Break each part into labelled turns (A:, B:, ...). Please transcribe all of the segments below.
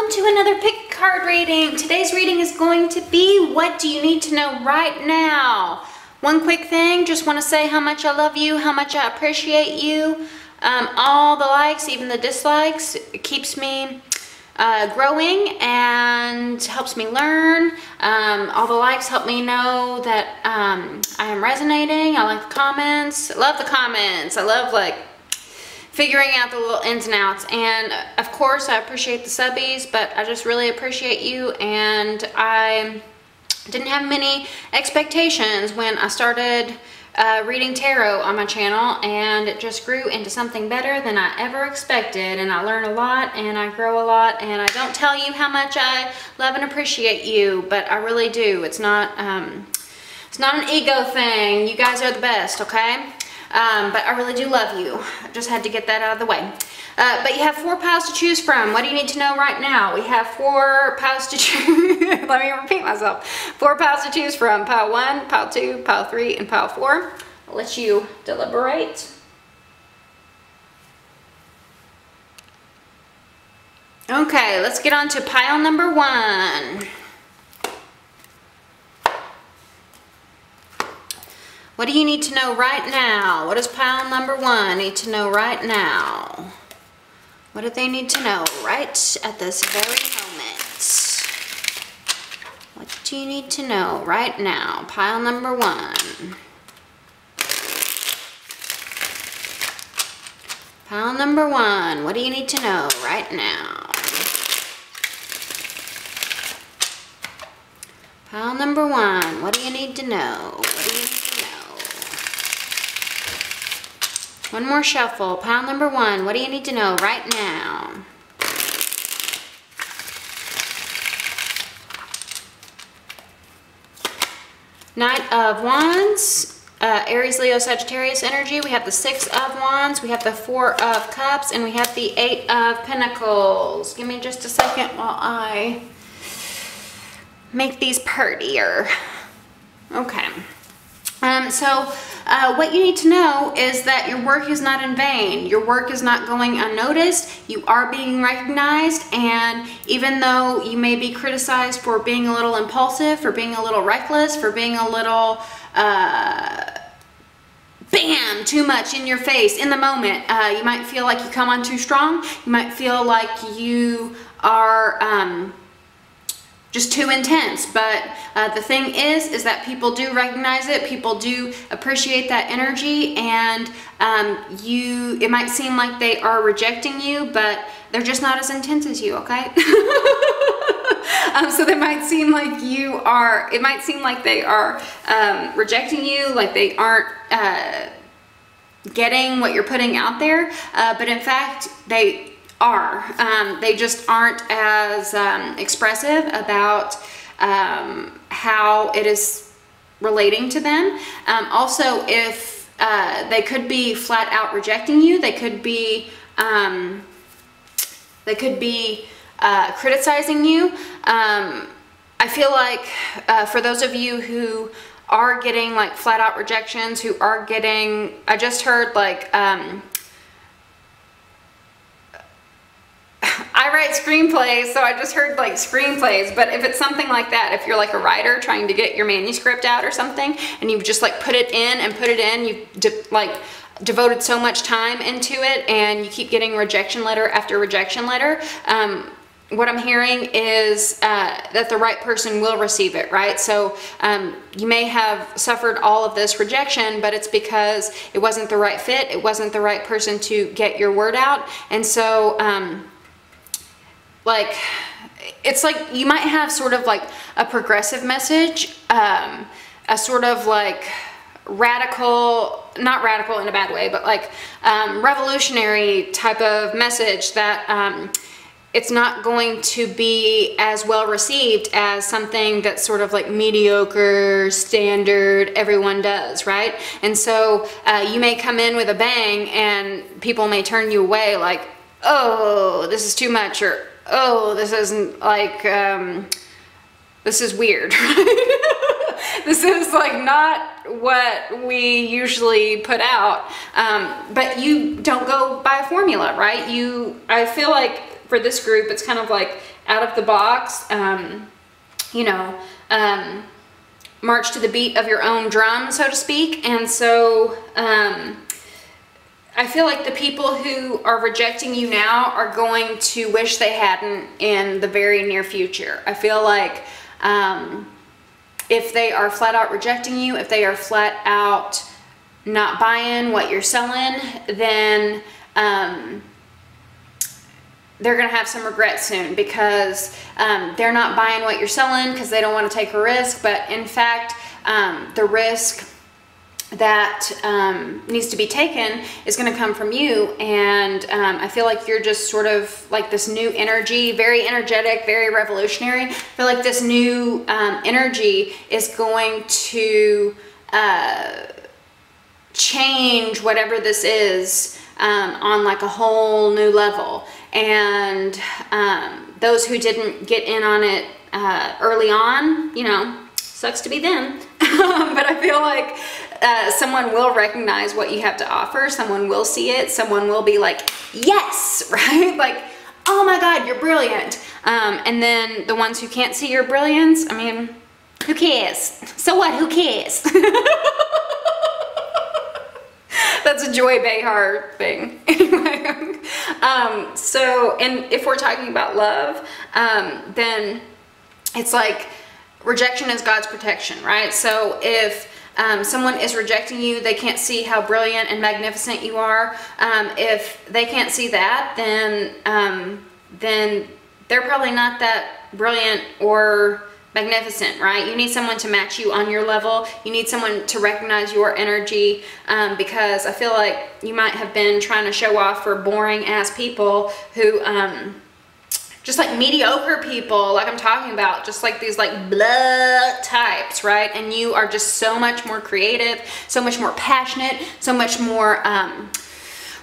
A: welcome to another pick card reading. Today's reading is going to be what do you need to know right now. One quick thing, just want to say how much I love you, how much I appreciate you. All the likes, even the dislikes, it keeps me growing and helps me learn. All the likes help me know that I am resonating. I like the comments. I love the comments. I love like figuring out the little ins and outs, and of course I appreciate the subbies, but I just really appreciate you. And I didn't have many expectations when I started reading tarot on my channel, and it just grew into something better than I ever expected, and I learn a lot and I grow a lot, and I don't tell you how much I love and appreciate you, but I really do. It's not an ego thing. You guys are the best, okay? But I really do love you. I just had to get that out of the way. But you have 4 piles to choose from. What do you need to know right now? We have 4 piles to choose. Let me repeat myself. 4 piles to choose from. Pile 1, pile 2, pile 3, and pile 4. I'll let you deliberate. Okay, let's get on to pile number 1. What do you need to know right now? What does pile number 1 need to know right now? What do they need to know right at this very moment? What do you need to know right now? Pile number 1. Pile number 1. What do you need to know right now? Pile number 1. What do you need to know? What do you need to know? One more shuffle. Pile number 1. What do you need to know right now? Knight of Wands, Aries, Leo, Sagittarius energy. We have the 6 of Wands, we have the 4 of Cups, and we have the 8 of Pentacles. Give me just a second while I make these prettier. Okay. What you need to know is that your work is not in vain. Your work is not going unnoticed. You are being recognized, and even though you may be criticized for being a little impulsive, for being a little reckless, for being a little, bam, too much in your face in the moment, you might feel like you come on too strong. You might feel like you are, just too intense, but the thing is that people do recognize it, people do appreciate that energy, and it might seem like they are rejecting you, but they're just not as intense as you, okay? So they might seem like it might seem like they are rejecting you, like they aren't getting what you're putting out there, but in fact they are. They just aren't as expressive about how it is relating to them. Also, if they could be flat out rejecting you, they could be criticizing you. I feel like for those of you who are getting like flat out rejections, who are getting, I just heard like I write screenplays, so I just heard like screenplays, but if it's something like that, if you're like a writer trying to get your manuscript out or something, and you've just like put it in, you've devoted so much time into it, and you keep getting rejection letter after rejection letter, what I'm hearing is that the right person will receive it, right? So you may have suffered all of this rejection, but it's because it wasn't the right fit, it wasn't the right person to get your word out, and so like, it's like you might have sort of like a progressive message, a sort of like radical, not radical in a bad way, but like revolutionary type of message that it's not going to be as well received as something that's sort of like mediocre, standard, everyone does, right? And so you may come in with a bang and people may turn you away like, oh, this is too much, or oh, this isn't like, this is weird. This is like not what we usually put out. But you don't go by a formula, right? I feel like for this group, it's kind of like out of the box, you know, march to the beat of your own drum, so to speak. And so I feel like the people who are rejecting you now are going to wish they hadn't in the very near future. I feel like if they are flat out rejecting you, if they are flat out not buying what you're selling, then they're going to have some regret soon, because they're not buying what you're selling because they don't want to take a risk. But in fact, the risk that needs to be taken is going to come from you. And I feel like you're just sort of like this new energy, very energetic, very revolutionary. I feel like this new energy is going to change whatever this is on like a whole new level. And those who didn't get in on it early on, you know, sucks to be them. But I feel like someone will recognize what you have to offer. Someone will see it. Someone will be like, yes, right? Like, oh my God, you're brilliant. And then the ones who can't see your brilliance, I mean, who cares? So what? Who cares? That's a Joy Behar thing. Anyway, so, and if we're talking about love, then it's like rejection is God's protection, right? So if someone is rejecting you, they can't see how brilliant and magnificent you are. If they can't see that, then they're probably not that brilliant or magnificent, right? You need someone to match you on your level. You need someone to recognize your energy, because I feel like you might have been trying to show off for boring ass people who, just like mediocre people, like I'm talking about, just like these like blah types, right? And you are just so much more creative, so much more passionate, so much more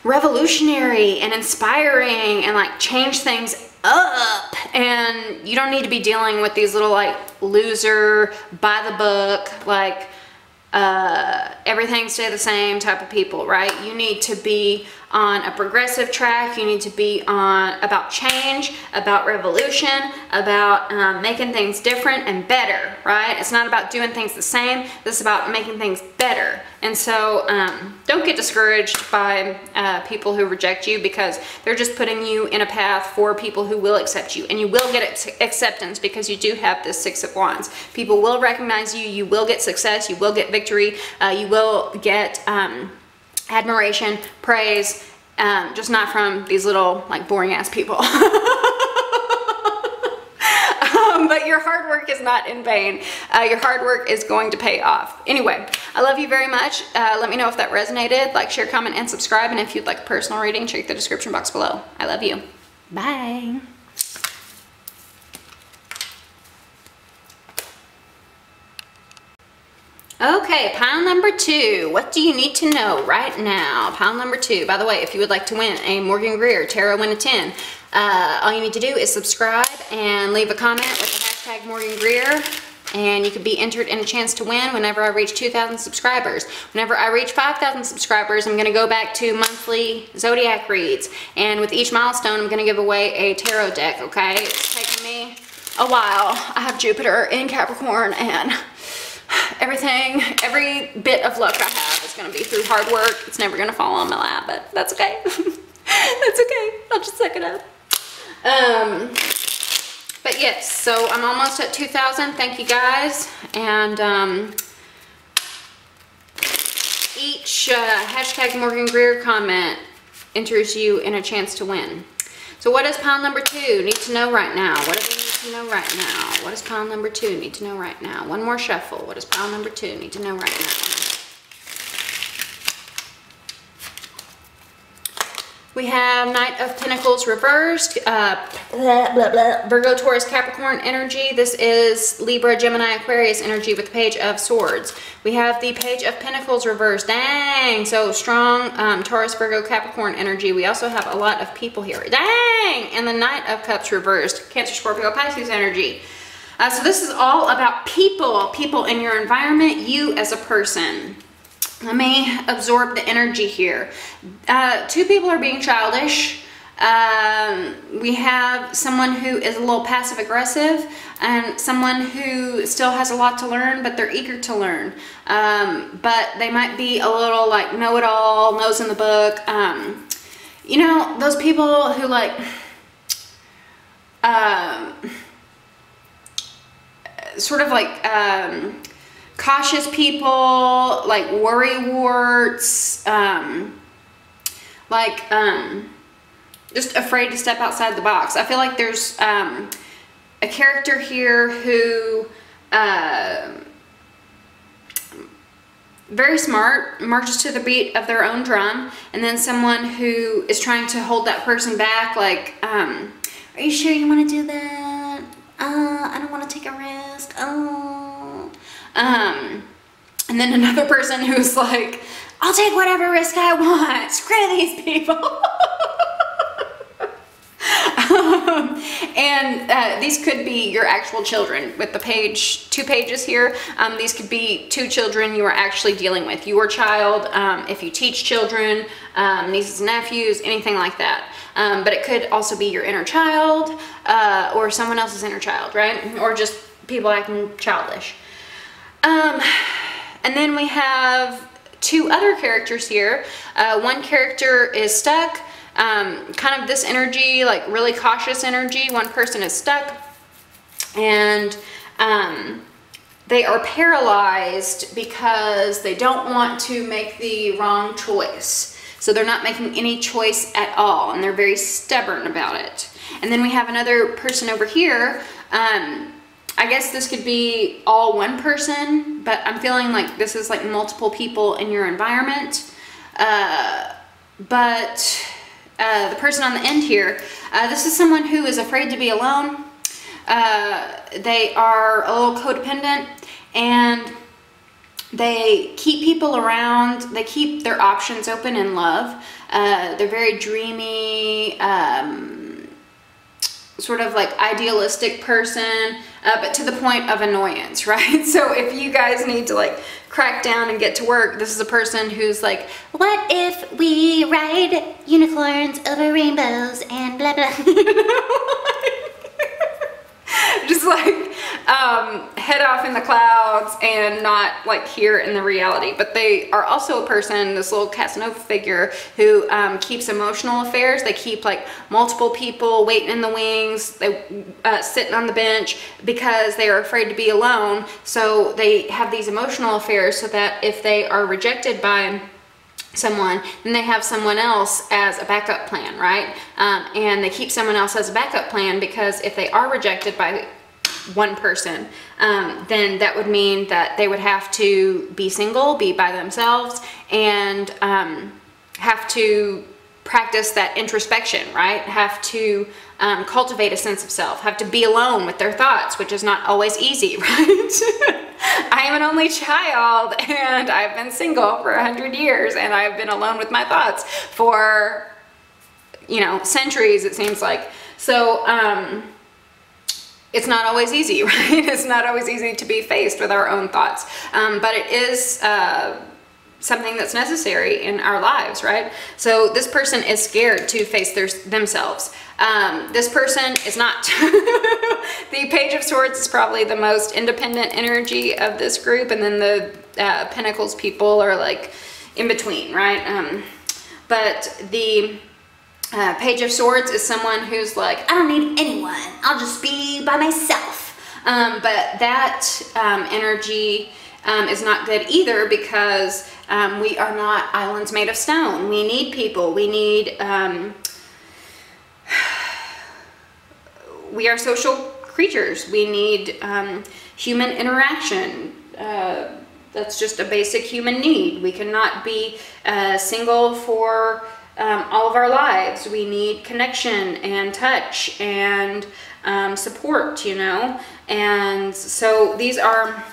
A: revolutionary and inspiring, and like change things up. And you don't need to be dealing with these little like loser, by the book, like everything stay the same type of people, right? You need to be on a progressive track. You need to be on about change, about revolution, about making things different and better, right? It's not about doing things the same. This is about making things better. And so don't get discouraged by people who reject you, because they're just putting you in a path for people who will accept you. And you will get acceptance, because you do have this Six of Wands. People will recognize you. You will get success. You will get victory. You will get admiration, praise, just not from these little like boring ass people. But your hard work is not in vain. Your hard work is going to pay off. Anyway, I love you very much. Let me know if that resonated. Like, share, comment, and subscribe. And if you'd like a personal reading, check the description box below. I love you. Bye. Okay, pile number 2. What do you need to know right now? Pile number 2. By the way, if you would like to win a Morgan-GREER Tarot Win a 10, all you need to do is subscribe and leave a comment with the hashtag Morgan-GREER, and you could be entered in a chance to win whenever I reach 2,000 subscribers. Whenever I reach 5,000 subscribers, I'm going to go back to monthly zodiac reads, and with each milestone, I'm going to give away a tarot deck, okay? It's taken me a while. I have Jupiter in Capricorn, and every bit of luck I have is going to be through hard work. It's never going to fall on my lap, but that's okay. That's okay. I'll just suck it up. But yes, so I'm almost at 2,000. Thank you guys. And each hashtag Morgan-GREER comment enters you in a chance to win. So what does pile number 2 need to know right now? What do they need to know right now? What does pile number 2 need to know right now? One more shuffle. What does pile number 2 need to know right now? We have Knight of Pentacles reversed, Virgo, Taurus, Capricorn energy. This is Libra, Gemini, Aquarius energy with the Page of Swords. We have the Page of Pentacles reversed. Dang! So strong Taurus, Virgo, Capricorn energy. We also have a lot of people here. Dang! And the Knight of Cups reversed. Cancer, Scorpio, Pisces energy. So this is all about people in your environment, you as a person. Let me absorb the energy here. 2 people are being childish. We have someone who is a little passive aggressive, and someone who still has a lot to learn, but they're eager to learn. But they might be a little like know-it-all, nose in the book. You know, those people who like sort of like cautious people, like worrywarts, just afraid to step outside the box. I feel like there's a character here who very smart, marches to the beat of their own drum, and then someone who is trying to hold that person back, like, are you sure you want to do that? I don't want to take a risk. Oh. And then another person who's like, I'll take whatever risk I want. Screw these people. These could be your actual children. With the page, 2 pages here, these could be 2 children you are actually dealing with. Your child, if you teach children, nieces and nephews, anything like that. But it could also be your inner child, or someone else's inner child, right? Or just people acting childish. And then we have 2 other characters here. One character is stuck. Kind of this energy, like really cautious energy. One person is stuck, and they are paralyzed because they don't want to make the wrong choice. So they're not making any choice at all, and they're very stubborn about it. And then we have another person over here. I guess this could be all one person, but I'm feeling like this is like multiple people in your environment. The person on the end here, this is someone who is afraid to be alone. They are a little codependent, and they keep people around. They keep their options open in love. They're very dreamy, sort of like idealistic person, but to the point of annoyance, right? So if you guys need to like crack down and get to work, this is a person who's like, what if we ride unicorns over rainbows and blah blah. Just like head off in the clouds and not like here in the reality. But they are also a person, this little Casanova figure, who keeps emotional affairs. They keep like multiple people waiting in the wings, they sitting on the bench because they are afraid to be alone. So they have these emotional affairs so that if they are rejected by someone, then they have someone else as a backup plan, right? And they keep someone else as a backup plan because if they are rejected by one person, then that would mean that they would have to be single, be by themselves, and have to practice that introspection, right? Have to cultivate a sense of self, have to be alone with their thoughts, which is not always easy, right? I am an only child, and I've been single for 100 years, and I've been alone with my thoughts for, you know, centuries, it seems like. So it's not always easy, right? It's not always easy to be faced with our own thoughts, but it is something that's necessary in our lives, right? So this person is scared to face themselves. This person is not. The Page of Swords is probably the most independent energy of this group, and then the Pentacles people are like in between, right? But the Page of Swords is someone who's like, I don't need anyone, I'll just be by myself. But that energy is not good either, because we are not islands made of stone. We need people. We need, we are social creatures. We need human interaction. That's just a basic human need. We cannot be single for all of our lives. We need connection and touch and support, you know. And so these are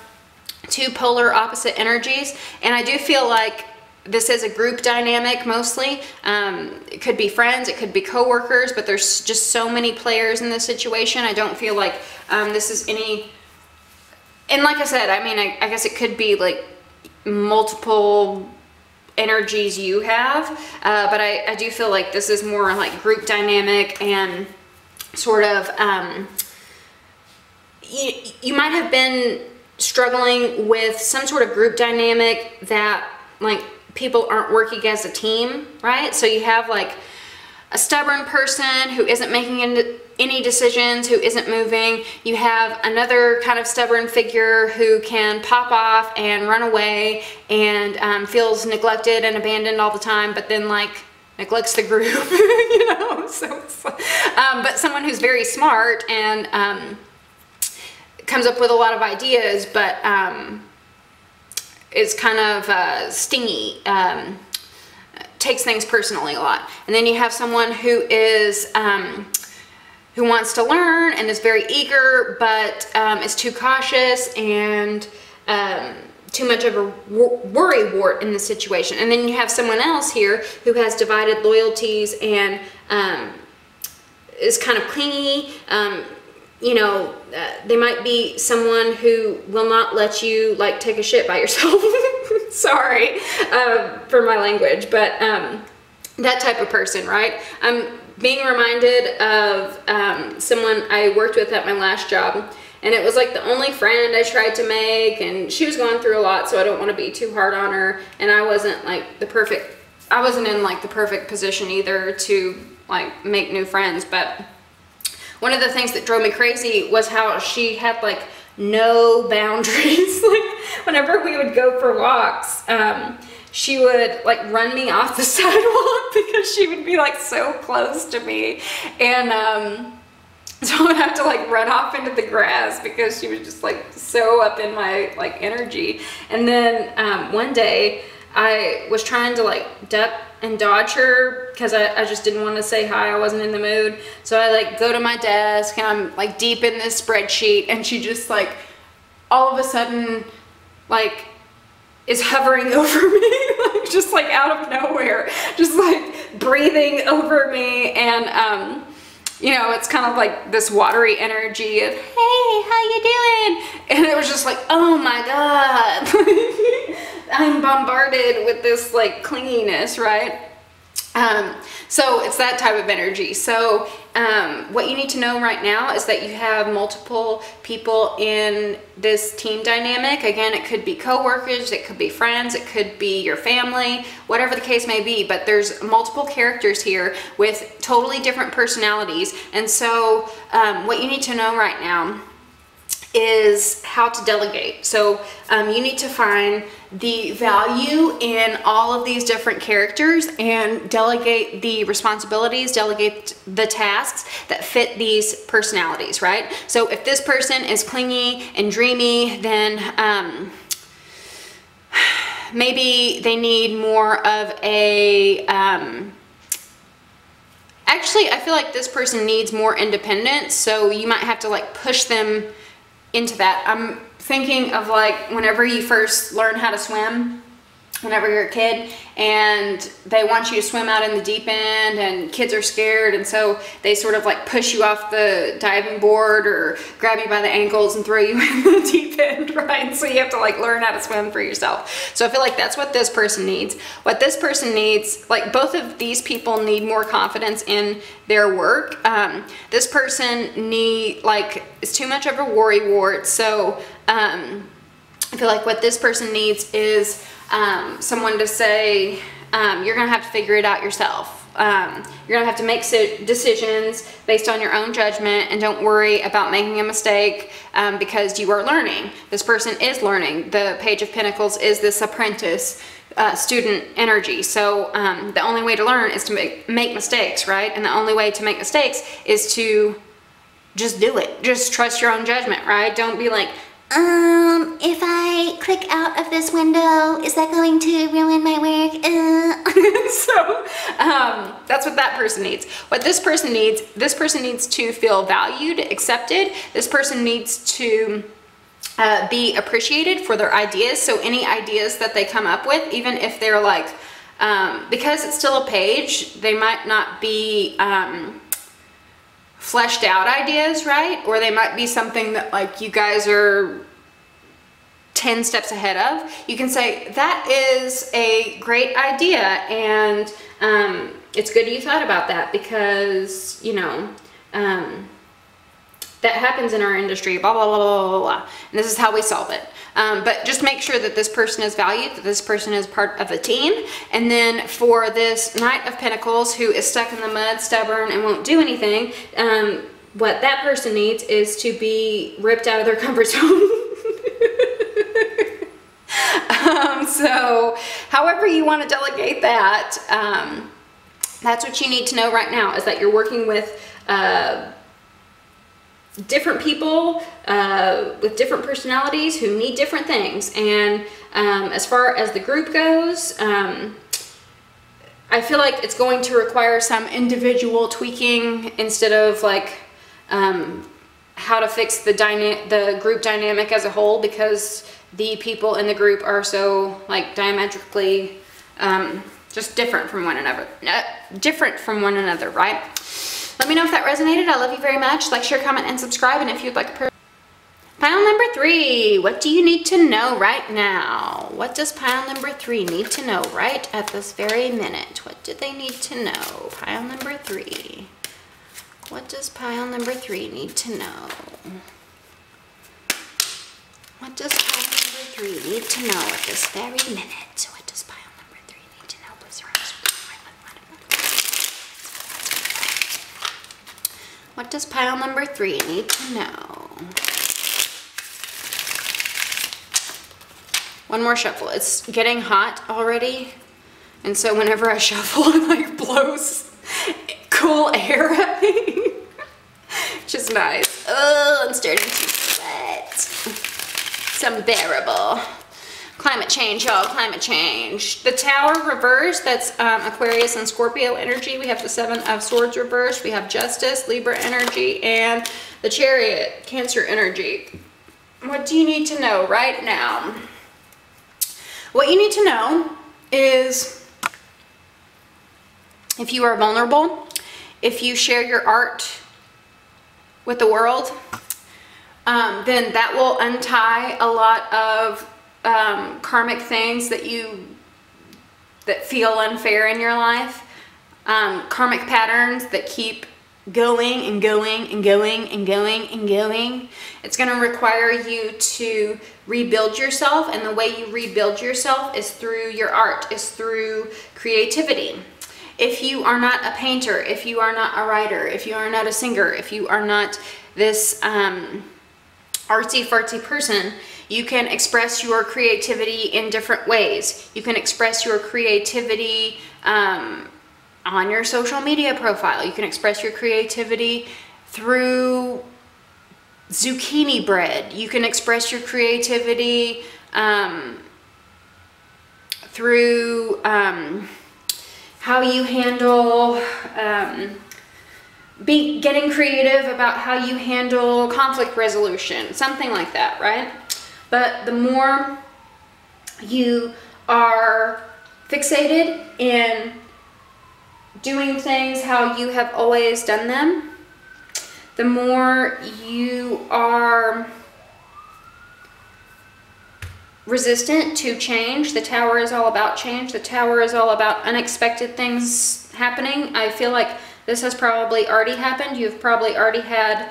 A: 2 polar opposite energies, and I do feel like this is a group dynamic mostly. It could be friends, it could be co-workers, but there's just so many players in this situation. I don't feel like this is any, and like I said, I mean, I guess it could be like multiple energies you have, but I do feel like this is more like group dynamic and sort of, you might have been struggling with some sort of group dynamic that like people aren't working as a team, right? So you have like a stubborn person who isn't making any decisions, who isn't moving. You have another kind of stubborn figure who can pop off and run away and feels neglected and abandoned all the time, but then like neglects the group, you know? So, but someone who's very smart and comes up with a lot of ideas, but is kind of stingy, takes things personally a lot. And then you have someone who is who wants to learn and is very eager, but is too cautious and too much of a worrywart in the situation. And then you have someone else here who has divided loyalties and is kind of clingy. You know, they might be someone who will not let you like take a shit by yourself. Sorry for my language, but that type of person, right? I'm being reminded of someone I worked with at my last job, and it was like the only friend I tried to make, and she was going through a lot, so I don't want to be too hard on her, and I wasn't like I wasn't in like the perfect position either to like make new friends. But one of the things that drove me crazy was how she had like no boundaries. Like whenever we would go for walks, she would like run me off the sidewalk because she would be like so close to me, and so I would have to like run off into the grass because she was just like so up in my like energy. And then one day I was trying to like duck and dodge her because I just didn't want to say hi. I wasn't in the mood. So I like go to my desk and I'm like deep in this spreadsheet, and she just like all of a sudden like is hovering over me, like just like out of nowhere, just like breathing over me. And you know, it's kind of like this watery energy of, hey, how you doing? And it was just like, oh my God. I'm bombarded with this like clinginess, right? So it's that type of energy. So what you need to know right now is that you have multiple people in this team dynamic. Again, it could be coworkers, it could be friends, it could be your family, whatever the case may be, but there's multiple characters here with totally different personalities. And so what you need to know right now is how to delegate. So you need to find the value in all of these different characters and delegate the responsibilities, delegate the tasks that fit these personalities, right? So if this person is clingy and dreamy, then maybe they need more of a actually, I feel like this person needs more independence, so you might have to like push them into that. I'm thinking of like whenever you first learn how to swim, whenever you're a kid, and they want you to swim out in the deep end, and kids are scared, and so they sort of like push you off the diving board or grab you by the ankles and throw you in the deep end, right? And so you have to like learn how to swim for yourself. So I feel like that's what this person needs. What this person needs, like both of these people need more confidence in their work. This person is too much of a worrywart. So I feel like what this person needs is someone to say, you're gonna have to figure it out yourself. You're gonna have to make decisions based on your own judgment, and don't worry about making a mistake because you are learning. This person is learning. The Page of Pentacles is this apprentice student energy. So the only way to learn is to make mistakes, right? And the only way to make mistakes is to just do it. Just trust your own judgment, right? Don't be like, if I click out of this window, is that going to ruin my work? So, that's what that person needs. What this person needs to feel valued, accepted. This person needs to be appreciated for their ideas. So any ideas that they come up with, even if they're like, because it's still a page, they might not be, fleshed out ideas, right? Or they might be something that like you guys are 10 steps ahead of, you can say, that is a great idea, and it's good you thought about that, because, you know, that happens in our industry, blah, blah, blah, blah, blah, blah. And this is how we solve it. But just make sure that this person is valued, that this person is part of the team. And then for this Knight of Pentacles who is stuck in the mud, stubborn, and won't do anything, what that person needs is to be ripped out of their comfort zone. So however you want to delegate that, that's what you need to know right now, is that you're working with different people with different personalities who need different things. And as far as the group goes, I feel like it's going to require some individual tweaking instead of like how to fix the group dynamic as a whole, because the people in the group are so like diametrically just different from one another. Right? Let me know if that resonated. I love you very much. Like, share, comment, and subscribe. And if you'd like a pile number 3, what do you need to know right now? What does pile number 3 need to know right at this very minute? What do they need to know? Pile number 3. What does pile number 3 need to know? What does pile number 3 need to know at this very minute? What does pile number 3 need to know? Please rise. What does pile number 3 need to know? One more shuffle. It's getting hot already, and so whenever I shuffle, it like blows cool air at me, which is nice. Oh, I'm starting to sweat. It's unbearable. Climate change, y'all, climate change. The Tower reversed, that's Aquarius and Scorpio energy. We have the 7 of Swords reversed. We have Justice, Libra energy, and the Chariot, Cancer energy. What do you need to know right now? What you need to know is if you are vulnerable, if you share your art with the world, then that will untie a lot of karmic things that feel unfair in your life, karmic patterns that keep going and going and going and going and going. It's going to require you to rebuild yourself, and the way you rebuild yourself is through your art, is through creativity. If you are not a painter, if you are not a writer, if you are not a singer, if you are not this artsy-fartsy person, you can express your creativity in different ways. You can express your creativity on your social media profile. You can express your creativity through zucchini bread. You can express your creativity through how you handle getting creative about how you handle conflict resolution, something like that, right? But the more you are fixated in doing things how you have always done them, the more you are resistant to change. The Tower is all about change. The Tower is all about unexpected things happening. I feel like this has probably already happened. You've probably already had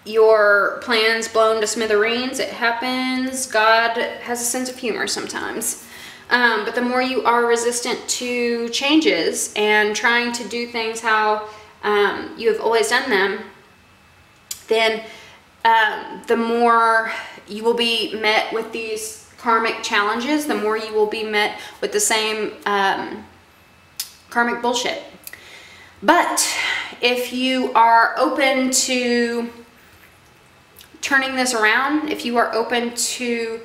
A: your plans blown to smithereens. It happens. God has a sense of humor sometimes. But the more you are resistant to changes and trying to do things how you have always done them, then the more you will be met with these karmic challenges, the more you will be met with the same karmic bullshit. But if you are open to turning this around, if you are open to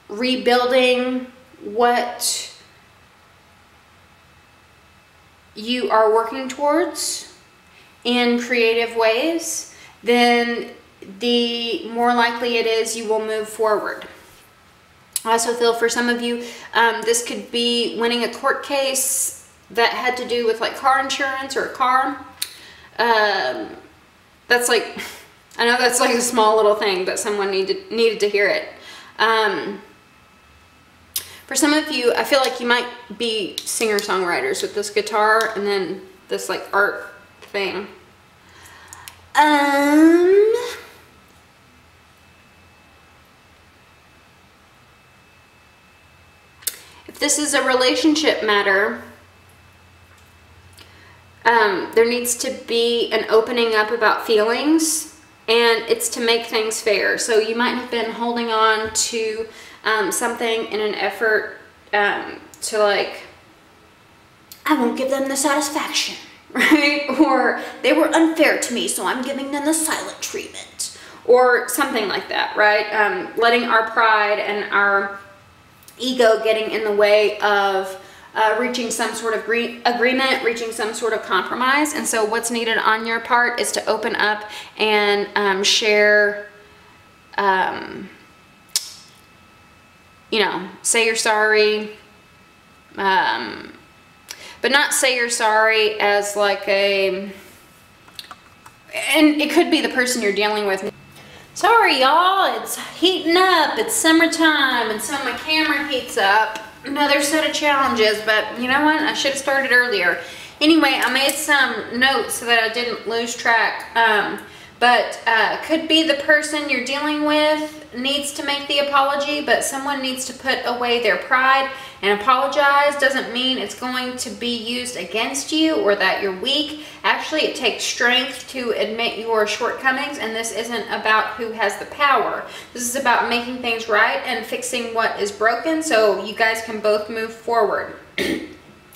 A: rebuilding what you are working towards in creative ways, then the more likely it is you will move forward. I also feel for some of you, this could be winning a court case that had to do with like car insurance or a car. That's like, I know that's like a small little thing, but someone needed to hear it. For some of you, I feel like you might be singer-songwriters with this guitar and then this like art thing. If this is a relationship matter, there needs to be an opening up about feelings, and it's to make things fair. So you might have been holding on to something in an effort to like, I won't give them the satisfaction, right? Or they were unfair to me, so I'm giving them the silent treatment, or something like that, right? Letting our pride and our ego getting in the way of reaching some sort of agreement, reaching some sort of compromise. And so what's needed on your part is to open up and share, you know, say you're sorry, but not say you're sorry as like a, and it could be the person you're dealing with. Sorry y'all, it's heating up, it's summertime, and so my camera heats up. Another set of challenges, but you know what? I should have started earlier. Anyway, I made some notes so that I didn't lose track. Could be the person you're dealing with needs to make the apology, but someone needs to put away their pride and apologize. Doesn't mean it's going to be used against you or that you're weak. Actually, it takes strength to admit your shortcomings, and this isn't about who has the power. This is about making things right and fixing what is broken so you guys can both move forward.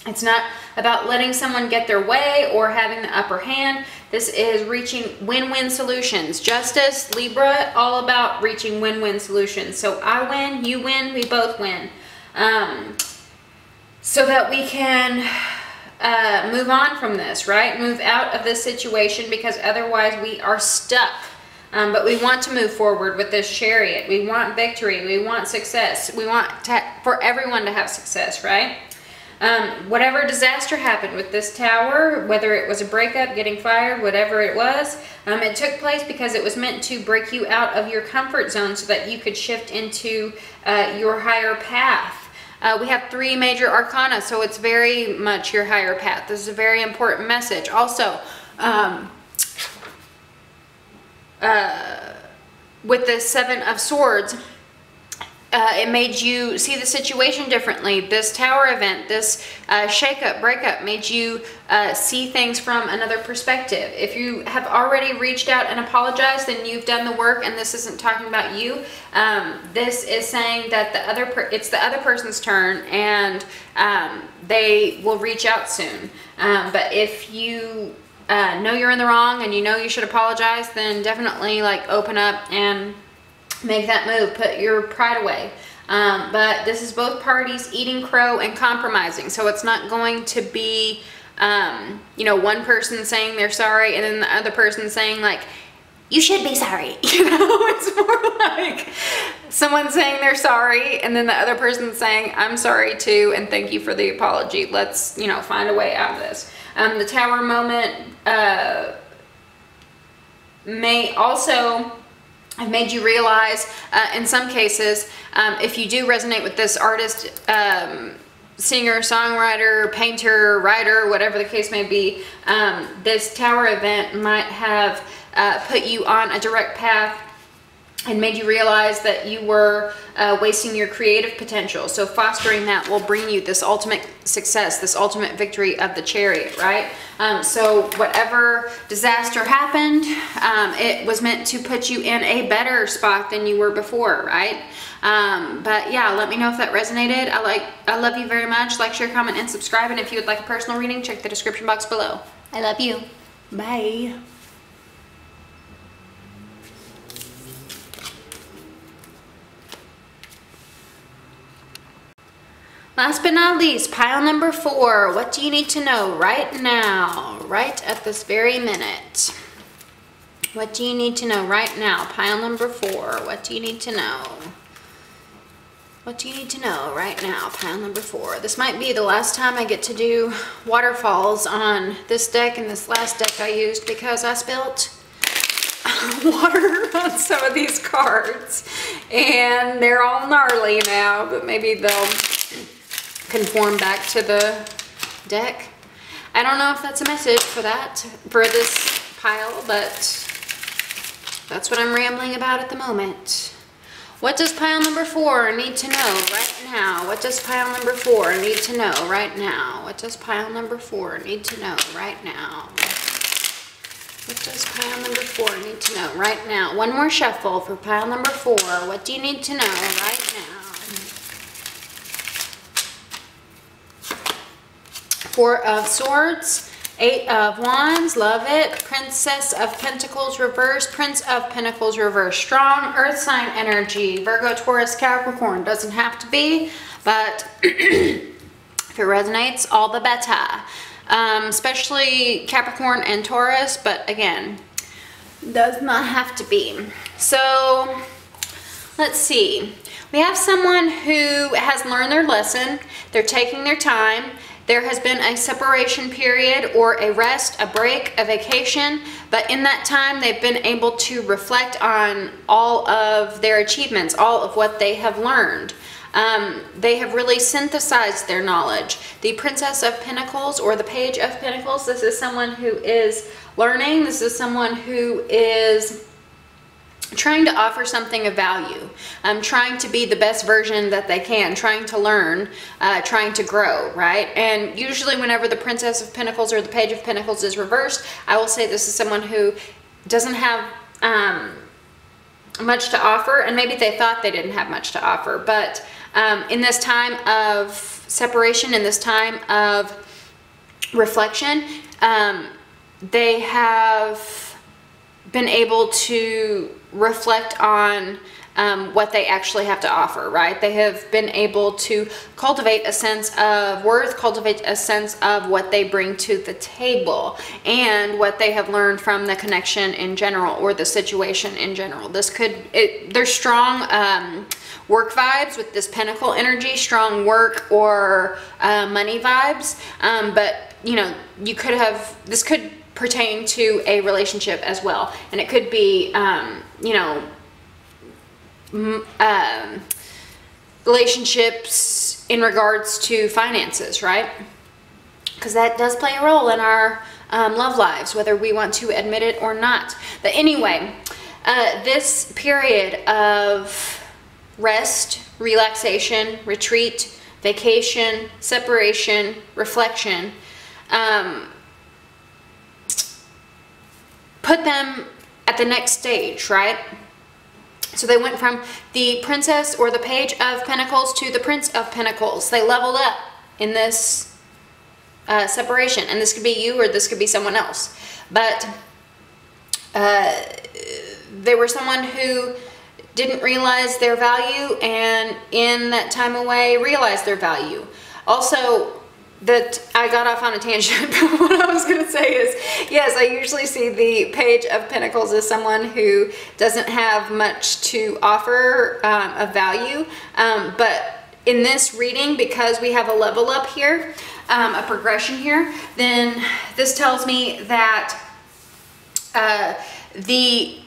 A: It's not about letting someone get their way or having the upper hand. This is reaching win-win solutions. Justice, Libra, all about reaching win-win solutions. So I win, you win, we both win. So that we can move on from this, right? Move out of this situation, because otherwise we are stuck. But we want to move forward with this Chariot. We want victory. We want success. We want for everyone to have success, right? Whatever disaster happened with this Tower, whether it was a breakup, getting fired, whatever it was, it took place because it was meant to break you out of your comfort zone so that you could shift into your higher path. We have 3 major arcana, so it's very much your higher path. This is a very important message. Also, with the 7 of Swords, it made you see the situation differently. This Tower event, this shake-up, breakup, made you see things from another perspective. If you have already reached out and apologized, then you've done the work, and this isn't talking about you. This is saying that it's the other person's turn, and they will reach out soon. But if you know you're in the wrong and you know you should apologize, then definitely like open up and make that move, put your pride away. But this is both parties eating crow and compromising. So it's not going to be, you know, one person saying they're sorry and then the other person saying like, you should be sorry. You know, it's more like someone saying they're sorry and then the other person saying, I'm sorry too, and thank you for the apology. Let's, you know, find a way out of this. The Tower moment may also have made you realize, in some cases, if you do resonate with this artist, singer, songwriter, painter, writer, whatever the case may be, this Tower event might have put you on a direct path and made you realize that you were wasting your creative potential. So fostering that will bring you this ultimate success, this ultimate victory of the Chariot, right? So whatever disaster happened, it was meant to put you in a better spot than you were before, right? But yeah, let me know if that resonated. I love you very much. Like, share, comment, and subscribe. And if you would like a personal reading, check the description box below. I love you. Bye. Last but not least, pile number 4. What do you need to know right now, right at this very minute? What do you need to know right now? Pile number 4. What do you need to know? What do you need to know right now? Pile number 4. This might be the last time I get to do waterfalls on this deck and this last deck I used because I spilt water on some of these cards, and they're all gnarly now, but maybe they'll conform back to the deck. I don't know if that's a message for this pile, but that's what I'm rambling about at the moment. What does pile number 4 need to know right now? What does pile number 4 need to know right now? What does pile number 4 need to know right now? What does pile number 4 need to know right now? One more shuffle for pile number 4. What do you need to know right now? 4 of Swords, 8 of Wands, love it. Princess of Pentacles reverse, Prince of Pentacles reverse. Strong earth sign energy, Virgo, Taurus, Capricorn. Doesn't have to be, but if it resonates, all the better. Especially Capricorn and Taurus, but again, does not have to be. So let's see. We have someone who has learned their lesson. They're taking their time. There has been a separation period or a rest, a break, a vacation, but in that time they've been able to reflect on all of their achievements, all of what they have learned. They have really synthesized their knowledge. The Princess of Pentacles or the Page of Pentacles, this is someone who is learning. This is someone who is trying to offer something of value, trying to be the best version that they can, trying to learn, trying to grow, right? And usually whenever the Princess of Pentacles or the Page of Pentacles is reversed, I will say this is someone who doesn't have much to offer, and maybe they thought they didn't have much to offer, but in this time of separation, in this time of reflection, they have been able to reflect on what they actually have to offer, right? They have been able to cultivate a sense of worth, cultivate a sense of what they bring to the table and what they have learned from the connection in general or the situation in general. There's strong work vibes with this pentacle energy, strong work or money vibes, but you know, this could pertain to a relationship as well, and it could be you know, relationships in regards to finances, right? Because that does play a role in our love lives, whether we want to admit it or not. But anyway, this period of rest, relaxation, retreat, vacation, separation, reflection, put them at the next stage, right? So they went from the Princess or the Page of Pentacles to the Prince of Pentacles. They leveled up in this separation, and this could be you or this could be someone else. But they were someone who didn't realize their value, and in that time away realized their value. Also, that I got off on a tangent, but what I was going to say is, yes, I usually see the Page of Pentacles as someone who doesn't have much to offer of value, but in this reading, because we have a level up here, a progression here, then this tells me that the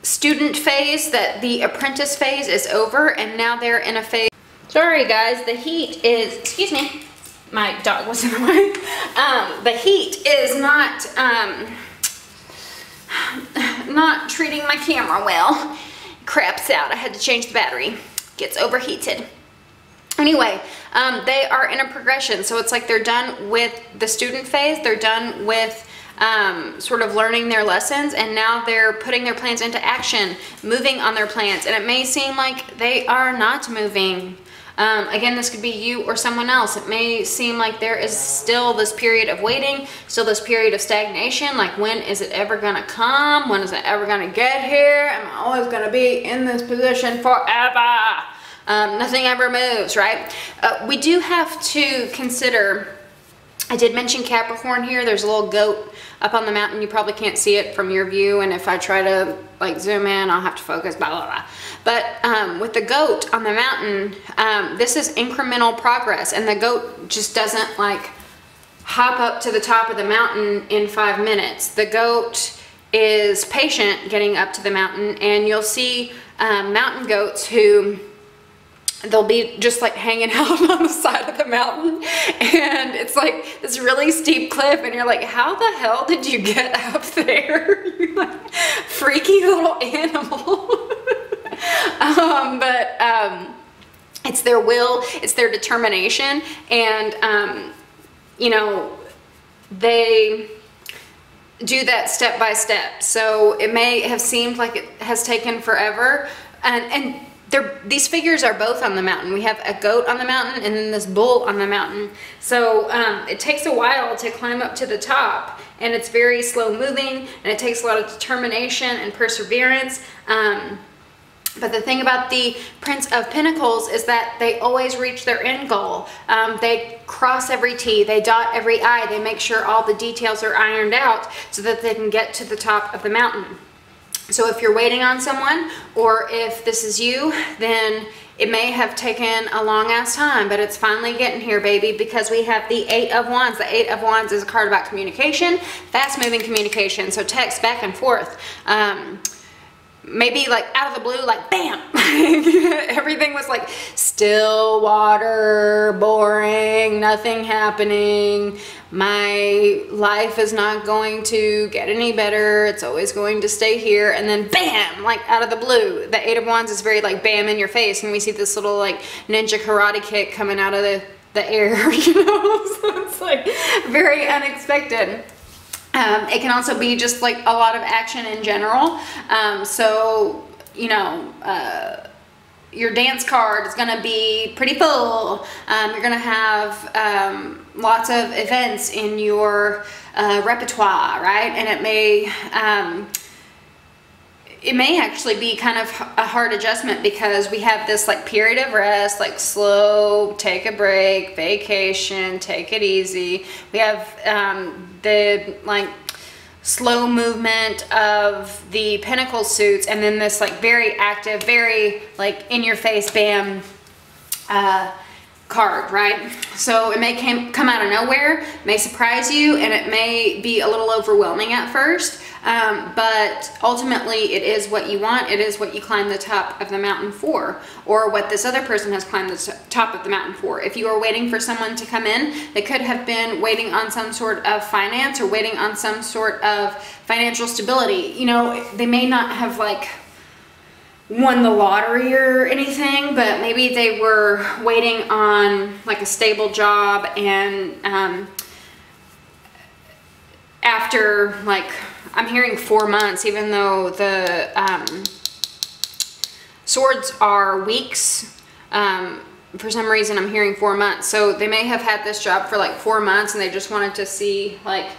A: student phase, that the apprentice phase is over, and now they're in a phase. Sorry guys, the heat is, excuse me, my dog was in the way. The heat is not treating my camera well. Craps out. I had to change the battery. Gets overheated. Anyway, they are in a progression. So it's like they're done with the student phase. They're done with sort of learning their lessons, and now they're putting their plans into action, moving on their plans. And it may seem like they are not moving. Again, this could be you or someone else. It may seem like there is still this period of waiting, still this period of stagnation, like when is it ever gonna come? When is it ever gonna get here? Am I always gonna be in this position forever? Nothing ever moves, right? We do have to consider, I did mention Capricorn here. There's a little goat up on the mountain. You probably can't see it from your view, and if I try to like zoom in, I'll have to focus, blah, blah, blah. But with the goat on the mountain, this is incremental progress, and the goat just doesn't like hop up to the top of the mountain in 5 minutes. The goat is patient getting up to the mountain, and you'll see mountain goats who they'll be just like hanging out on the side of the mountain, and it's like this really steep cliff, and you're like, how the hell did you get up there? You're like, freaky little animal. It's their will, it's their determination, and you know, they do that step by step. So it may have seemed like it has taken forever, and these figures are both on the mountain. We have a goat on the mountain and then this bull on the mountain. So it takes a while to climb up to the top, and it's very slow moving, and it takes a lot of determination and perseverance. But the thing about the Prince of Pentacles is that they always reach their end goal. They cross every T, they dot every I, they make sure all the details are ironed out so that they can get to the top of the mountain. So if you're waiting on someone, or if this is you, then it may have taken a long ass time, but it's finally getting here, baby, because we have the Eight of Wands. The Eight of Wands is a card about communication, fast moving communication, so text back and forth. Maybe like out of the blue, like bam, everything was like still water, boring, nothing happening. My life is not going to get any better. It's always going to stay here. And then bam, like out of the blue. The Eight of Wands is very like bam in your face, and we see this little like ninja karate kick coming out of the air, you know? So it's like very unexpected. It can also be just like a lot of action in general. So, you know, your dance card is going to be pretty full. You're going to have lots of events in your repertoire, right? And it may actually be kind of a hard adjustment, because we have this like period of rest, like slow, take a break, vacation, take it easy. We have the like slow movement of the pentacle suits, and then this like very active, very like in your face, bam, card, right? So it may come out of nowhere, may surprise you, and it may be a little overwhelming at first, but ultimately it is what you want. It is what you climb the top of the mountain for, or what this other person has climbed the top of the mountain for. If you are waiting for someone to come in, they could have been waiting on some sort of finance, or waiting on some sort of financial stability. You know, they may not have like won the lottery or anything, but maybe they were waiting on like a stable job, and after like, I'm hearing 4 months, even though the swords are weeks, for some reason I'm hearing 4 months. So they may have had this job for like 4 months, and they just wanted to see like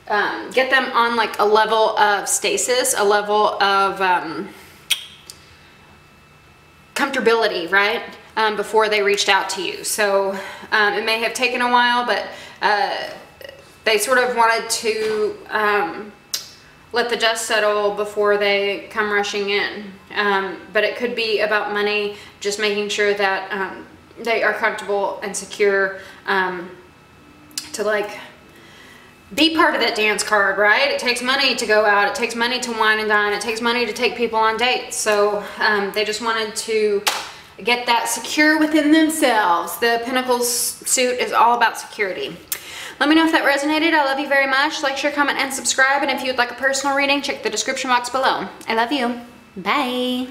A: get them on like a level of stasis, a level of comfortability, right? Before they reached out to you. So it may have taken a while, but they sort of wanted to let the dust settle before they come rushing in. But it could be about money, just making sure that they are comfortable and secure to like be part of that dance card, right? It takes money to go out. It takes money to wine and dine. It takes money to take people on dates. So they just wanted to get that secure within themselves. The Pentacles suit is all about security. Let me know if that resonated. I love you very much. Like, share, comment, and subscribe. And if you'd like a personal reading, check the description box below. I love you. Bye.